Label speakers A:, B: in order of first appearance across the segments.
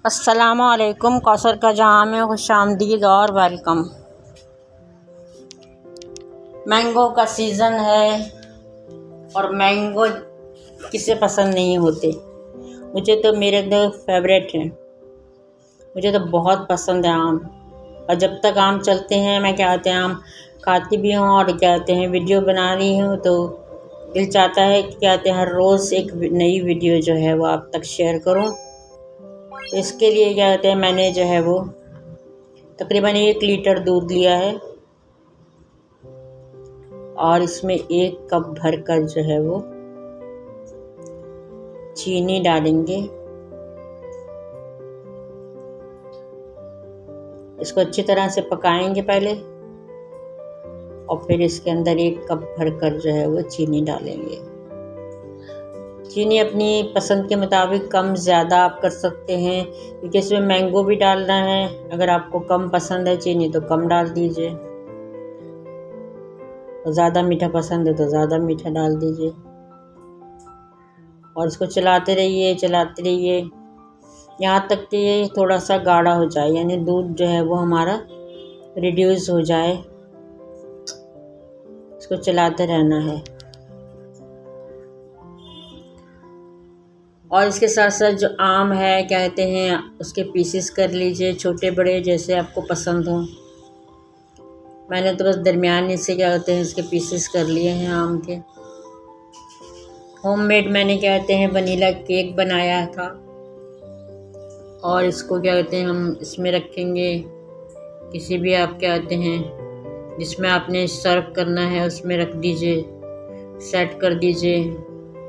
A: अस्सलामुअलैकुम। कौसर का जहाँ में खुशामदीद और वेलकम। मैंगो का सीज़न है और मैंगो किसे पसंद नहीं होते। मुझे तो मेरे तो फेवरेट हैं, मुझे तो बहुत पसंद है आम। और जब तक आम चलते हैं मैं क्या कहते हैं आम खाती भी हूँ और क्या कहते हैं वीडियो बना रही हूँ, तो दिल चाहता है कि क्या कहते हैं हर रोज़ एक नई वीडियो जो है वो आप तक शेयर करूँ। तो इसके लिए क्या कहते हैं मैंने जो है वो तकरीबन 1 लीटर दूध लिया है और इसमें 1 कप भर कर जो है वो चीनी डालेंगे। इसको अच्छी तरह से पकाएंगे पहले और फिर इसके अंदर 1 कप भर कर जो है वो चीनी डालेंगे। चीनी अपनी पसंद के मुताबिक कम ज़्यादा आप कर सकते हैं, क्योंकि इसमें मैंगो भी डालना है। अगर आपको कम पसंद है चीनी तो कम डाल दीजिए, ज़्यादा मीठा पसंद है तो ज़्यादा मीठा डाल दीजिए। और इसको चलाते रहिए यहाँ तक कि ये थोड़ा सा गाढ़ा हो जाए, यानी दूध जो है वो हमारा रिड्यूस हो जाए। इसको चलाते रहना है। और इसके साथ साथ जो आम है क्या कहते हैं उसके पीसेस कर लीजिए, छोटे बड़े जैसे आपको पसंद हो। मैंने तो बस दरमियाने से क्या कहते हैं इसके पीसेस कर लिए हैं आम के। होममेड मैंने क्या कहते हैं वनीला केक बनाया था और इसको क्या कहते हैं हम इसमें रखेंगे। किसी भी आप क्या कहते हैं जिसमें आपने सर्व करना है उसमें रख दीजिए, सेट कर दीजिए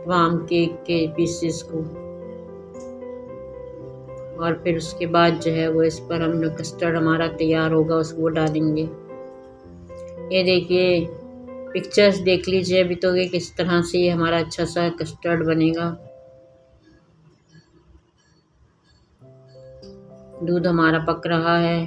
A: तमाम केक के पीसेस को। और फिर उसके बाद जो है वो इस पर हम लोग कस्टर्ड हमारा तैयार होगा उसको डालेंगे। ये देखिए पिक्चर्स देख लीजिए अभी तो कि किस तरह से ये हमारा अच्छा सा कस्टर्ड बनेगा। दूध हमारा पक रहा है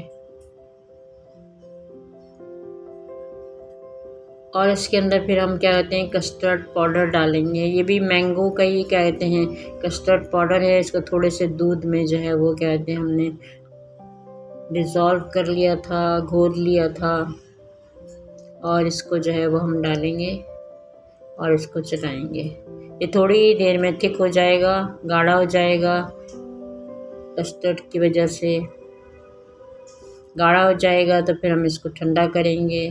A: और इसके अंदर फिर हम क्या कहते हैं कस्टर्ड पाउडर डालेंगे। ये भी मैंगो का ही क्या कहते हैं कस्टर्ड पाउडर है। इसको थोड़े से दूध में जो है वो क्या कहते हैं हमने डिज़ोल्व कर लिया था, घोल लिया था और इसको जो है वो हम डालेंगे और इसको चलाएंगे। ये थोड़ी देर में थिक हो जाएगा, गाढ़ा हो जाएगा। कस्टर्ड की वजह से गाढ़ा हो जाएगा तो फिर हम इसको ठंडा करेंगे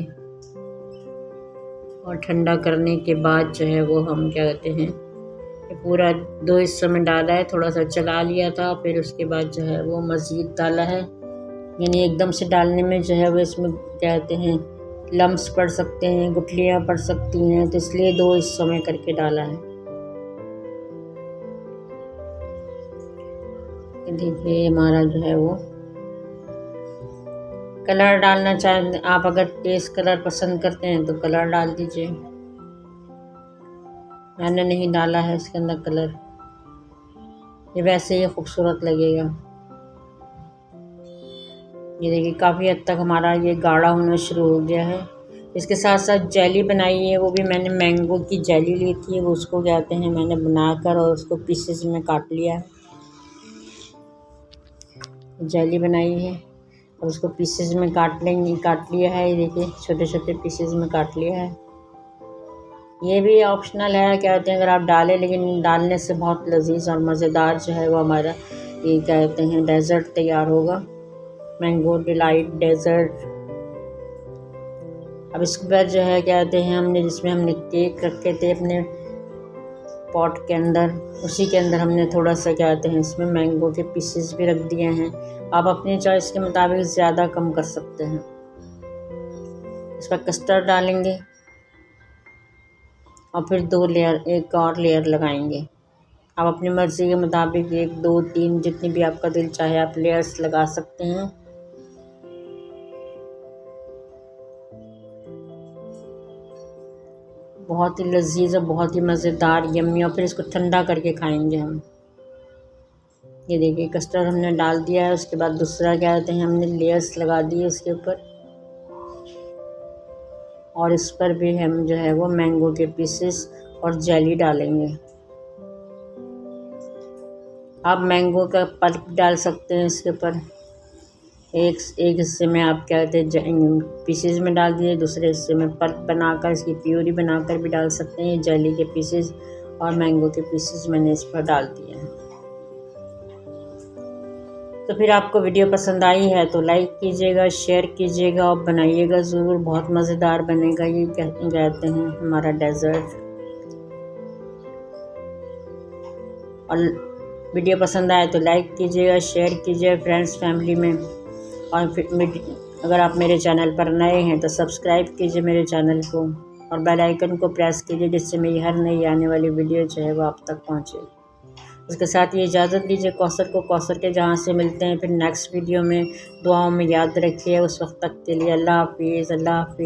A: और ठंडा करने के बाद जो है वो हम क्या कहते हैं ये पूरा 2 हिस्सों में डाला है। थोड़ा सा चला लिया था फिर उसके बाद जो है वो मज़ीद डाला है, यानी एकदम से डालने में जो है वो इसमें क्या कहते हैं लम्स पड़ सकते हैं, गुठलियाँ पड़ सकती हैं, तो इसलिए 2 हिस्सों में करके डाला है। देखिए हमारा जो है वो कलर डालना चाहें आप, अगर टेस्ट कलर पसंद करते हैं तो कलर डाल दीजिए। मैंने नहीं डाला है इसके अंदर कलर, ये वैसे ही खूबसूरत लगेगा। ये देखिए काफ़ी हद तक हमारा ये गाढ़ा होना शुरू हो गया है। इसके साथ साथ जेली बनाई है, वो भी मैंने मैंगो की जेली ली थी, वो उसको कहते हैं मैंने बनाकर और उसको पीसेस में काट लिया है। जेली बनाई है और उसको पीसेस में काट लिया है। ये देखिए छोटे छोटे पीसेस में काट लिया है। ये भी ऑप्शनल है क्या कहते हैं अगर आप डालें, लेकिन डालने से बहुत लजीज और मज़ेदार जो है वो हमारा ये क्या कहते हैं डेज़र्ट तैयार होगा, मैंगो डिलाइट डेज़र्ट। अब इसके बाद जो है क्या कहते हैं हमने जिसमें हमने केक रखे थे अपने पॉट के अंदर, उसी के अंदर हमने थोड़ा सा क्या कहते हैं इसमें मैंगो के पीसेस भी रख दिए हैं। आप अपनी चॉइस के मुताबिक ज़्यादा कम कर सकते हैं। इस पर कस्टर्ड डालेंगे और फिर 2 लेयर एक और लेयर लगाएंगे। आप अपनी मर्ज़ी के मुताबिक 1 2 3 जितनी भी आपका दिल चाहे आप लेयर्स लगा सकते हैं। बहुत ही लजीज और बहुत ही मज़ेदार यम्मी। और फिर इसको ठंडा करके खाएंगे हम। ये देखिए कस्टर्ड हमने डाल दिया है, उसके बाद दूसरा क्या कहते हैं हमने लेयर्स लगा दिए उसके ऊपर और इस पर भी हम जो है वो मैंगो के पीसेस और जेली डालेंगे। आप मैंगो का पल्प डाल सकते हैं इसके ऊपर। एक एक हिस्से में आप क्या कहते हैं पीसेज में डाल दिए, दूसरे हिस्से में पल्प बनाकर इसकी प्यूरी बनाकर भी डाल सकते हैं। जेली के पीसेज और मैंगो के पीसेज मैंने इस पर डाल दिए हैं। तो फिर आपको वीडियो पसंद आई है तो लाइक कीजिएगा, शेयर कीजिएगा और बनाइएगा ज़रूर, बहुत मज़ेदार बनेगा। ये कहते हैं हमारा डेज़र्ट। और वीडियो पसंद आए तो लाइक कीजिएगा, शेयर कीजिएगा फ्रेंड्स फैमिली में। और फिर अगर आप मेरे चैनल पर नए हैं तो सब्सक्राइब कीजिए मेरे चैनल को और बेल आइकन को प्रेस कीजिए, जिससे मेरी हर नई आने वाली वीडियो जो है वो आप तक पहुंचे। उसके साथ ये इजाज़त दीजिए कौसर को, कौसर के जहाँ से मिलते हैं फिर नेक्स्ट वीडियो में। दुआओं में याद रखिए। उस वक्त तक के लिए अल्लाह हाफिज़, अल्लाह हाफिज़।